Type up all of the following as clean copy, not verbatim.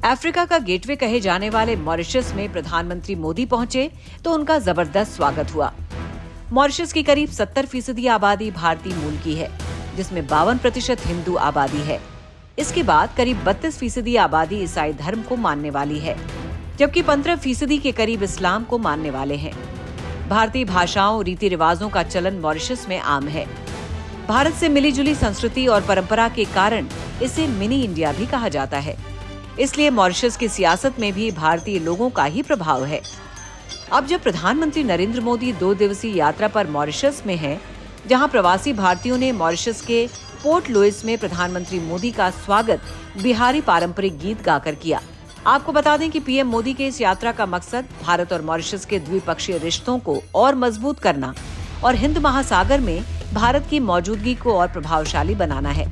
Africa का gateway कहे जाने वाले मॉरिशस में प्रधानमंत्री मोदी पहुंचे तो उनका जबरदस्त स्वागत हुआ। मॉरिशस की करीब 70% आबादी भारतीय मूल की है, जिसमें 52% हिंदू आबादी है। इसके बाद करीब 32% आबादी ईसाई धर्म को मानने वाली है, जबकि 15% के करीब इस्लाम को मानने वाले हैं। भारतीय भाषाओं, रीति रिवाजों का चलन मॉरिशस में आम है। भारत से मिली जुली संस्कृति और परंपरा के कारण इसे मिनी इंडिया भी कहा जाता है। इसलिए मॉरिशस की सियासत में भी भारतीय लोगों का ही प्रभाव है। अब जब प्रधानमंत्री नरेंद्र मोदी 2 दिवसीय यात्रा पर मॉरिशस में हैं, जहां प्रवासी भारतीयों ने मॉरिशस के पोर्ट लुइस में प्रधानमंत्री मोदी का स्वागत बिहारी पारंपरिक गीत गाकर किया। आपको बता दें कि पीएम मोदी के इस यात्रा का मकसद भारत और मॉरिशस के द्विपक्षीय रिश्तों को और मजबूत करना और हिंद महासागर में भारत की मौजूदगी को और प्रभावशाली बनाना है।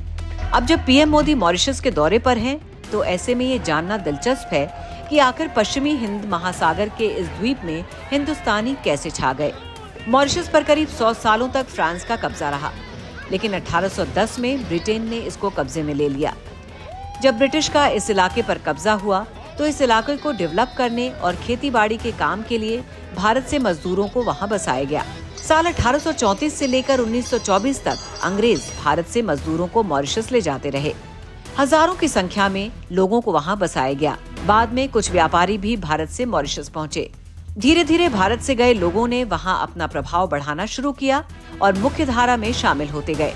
अब जब पीएम मोदी मॉरिशस के दौरे पर हैं, तो ऐसे में ये जानना दिलचस्प है कि आखिर पश्चिमी हिंद महासागर के इस द्वीप में हिंदुस्तानी कैसे छा गए। मॉरिशस पर करीब 100 सालों तक फ्रांस का कब्जा रहा, लेकिन 1810 में ब्रिटेन ने इसको कब्जे में ले लिया। जब ब्रिटिश का इस इलाके पर कब्जा हुआ तो इस इलाके को डेवलप करने और खेतीबाड़ी के काम के लिए भारत से मजदूरों को वहां बसाया गया। साल 1834 से लेकर 1924 तक अंग्रेज भारत से मजदूरों को मॉरिशस ले जाते रहे। हजारों की संख्या में लोगों को वहां बसाया गया। बाद में कुछ व्यापारी भी भारत से मॉरिशस पहुंचे। धीरे धीरे भारत से गए लोगों ने वहां अपना प्रभाव बढ़ाना शुरू किया और मुख्य धारा में शामिल होते गए।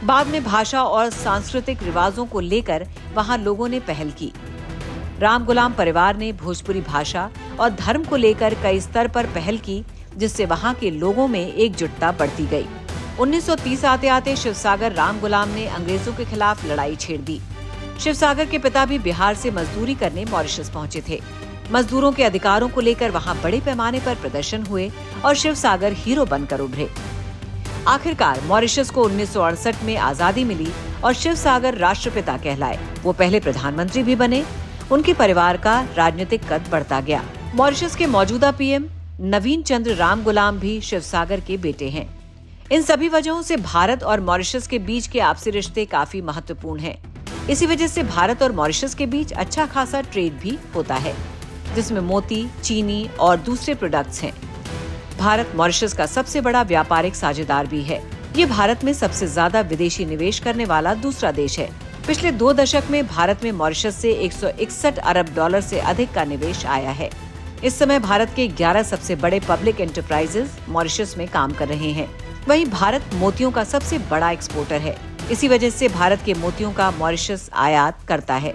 बाद में भाषा और सांस्कृतिक रिवाजों को लेकर वहां लोगों ने पहल की। राम गुलाम परिवार ने भोजपुरी भाषा और धर्म को लेकर कई स्तर पर पहल की, जिससे वहां के लोगों में एकजुटता बढ़ती गई। 1930 आते आते शिवसागर राम गुलाम ने अंग्रेजों के खिलाफ लड़ाई छेड़ दी। शिवसागर के पिता भी बिहार से मजदूरी करने मॉरिशस पहुंचे थे। मजदूरों के अधिकारों को लेकर वहां बड़े पैमाने पर प्रदर्शन हुए और शिवसागर हीरो बनकर उभरे। आखिरकार मॉरिशस को 1968 में आजादी मिली और शिवसागर राष्ट्रपिता कहलाए। वो पहले प्रधानमंत्री भी बने। उनके परिवार का राजनीतिक कद बढ़ता गया। मॉरिशस के मौजूदा पीएम नवीन चंद्र राम गुलाम भी शिवसागर के बेटे हैं। इन सभी वजहों से भारत और मॉरिशस के बीच के आपसी रिश्ते काफी महत्वपूर्ण हैं। इसी वजह से भारत और मॉरिशस के बीच अच्छा खासा ट्रेड भी होता है, जिसमें मोती, चीनी और दूसरे प्रोडक्ट्स हैं। भारत मॉरिशस का सबसे बड़ा व्यापारिक साझेदार भी है। ये भारत में सबसे ज्यादा विदेशी निवेश करने वाला दूसरा देश है। पिछले 2 दशक में भारत में मॉरिशस से 161 अरब डॉलर से अधिक का निवेश आया है। इस समय भारत के 11 सबसे बड़े पब्लिक एंटरप्राइजेज मॉरिशस में काम कर रहे हैं। वहीं भारत मोतियों का सबसे बड़ा एक्सपोर्टर है। इसी वजह से भारत के मोतियों का मॉरिशस आयात करता है।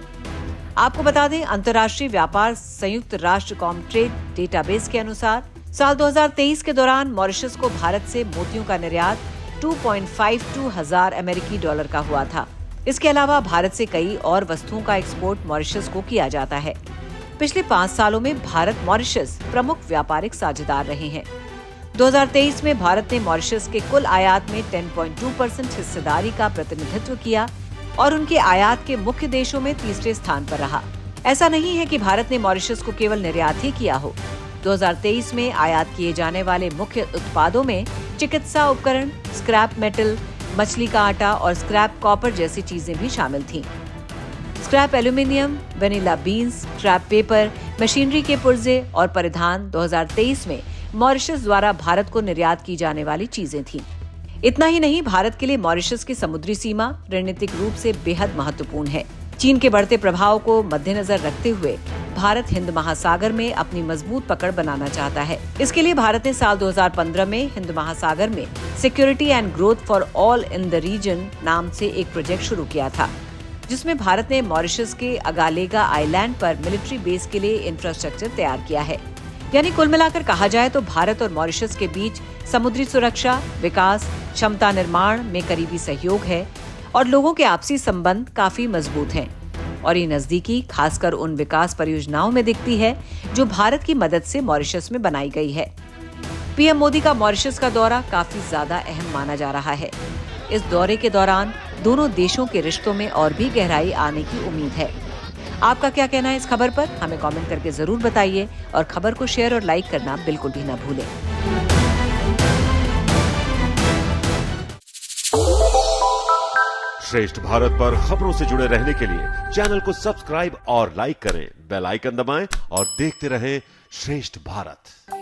आपको बता दें, अंतर्राष्ट्रीय व्यापार संयुक्त राष्ट्र कॉमट्रेड डेटाबेस के अनुसार साल 2023 के दौरान मॉरिशस को भारत से मोतियों का निर्यात 2.52 हजार अमेरिकी डॉलर का हुआ था। इसके अलावा भारत से कई और वस्तुओं का एक्सपोर्ट मॉरिशस को किया जाता है। पिछले 5 सालों में भारत मॉरिशस प्रमुख व्यापारिक साझेदार रहे हैं। 2023 में भारत ने मॉरिशस के कुल आयात में 10.2% हिस्सेदारी का प्रतिनिधित्व किया और उनके आयात के मुख्य देशों में तीसरे स्थान पर रहा। ऐसा नहीं है कि भारत ने मॉरिशस को केवल निर्यात ही किया हो। 2023 में आयात किए जाने वाले मुख्य उत्पादों में चिकित्सा उपकरण, स्क्रैप मेटल, मछली का आटा और स्क्रैप कॉपर जैसी चीजें भी शामिल थीं। Scrap aluminium, vanilla beans, scrap paper, machinery के पुर्जे और परिधान 2023 में मॉरिशस द्वारा भारत को निर्यात की जाने वाली चीजें थीं। इतना ही नहीं, भारत के लिए मॉरिशस की समुद्री सीमा रणनीतिक रूप से बेहद महत्वपूर्ण है। चीन के बढ़ते प्रभाव को मद्देनजर रखते हुए भारत हिंद महासागर में अपनी मजबूत पकड़ बनाना चाहता है। इसके लिए भारत ने साल 2015 में हिंद महासागर में security and growth for all in the region नाम से एक प्रोजेक्ट शुरू किया था, जिसमें भारत ने मॉरिशस के अगालेगा आइलैंड पर मिलिट्री बेस के लिए इंफ्रास्ट्रक्चर तैयार किया है। यानी कुल मिलाकर कहा जाए तो भारत और मॉरिशस के बीच समुद्री सुरक्षा, विकास, क्षमता निर्माण में करीबी सहयोग है और लोगों के आपसी संबंध काफी मजबूत हैं। और ये नजदीकी खासकर उन विकास परियोजनाओं में दिखती है जो भारत की मदद से मॉरिशस में बनाई गई है। पीएम मोदी का मॉरिशस का दौरा काफी ज्यादा अहम माना जा रहा है। इस दौरे के दौरान दोनों देशों के रिश्तों में और भी गहराई आने की उम्मीद है। आपका क्या कहना है इस खबर पर? हमें कमेंट करके जरूर बताइए और खबर को शेयर और लाइक करना बिल्कुल भी न भूलें। श्रेष्ठ भारत पर खबरों से जुड़े रहने के लिए चैनल को सब्सक्राइब और लाइक करें, बेल आइकन दबाएं और देखते रहें श्रेष्ठ भारत।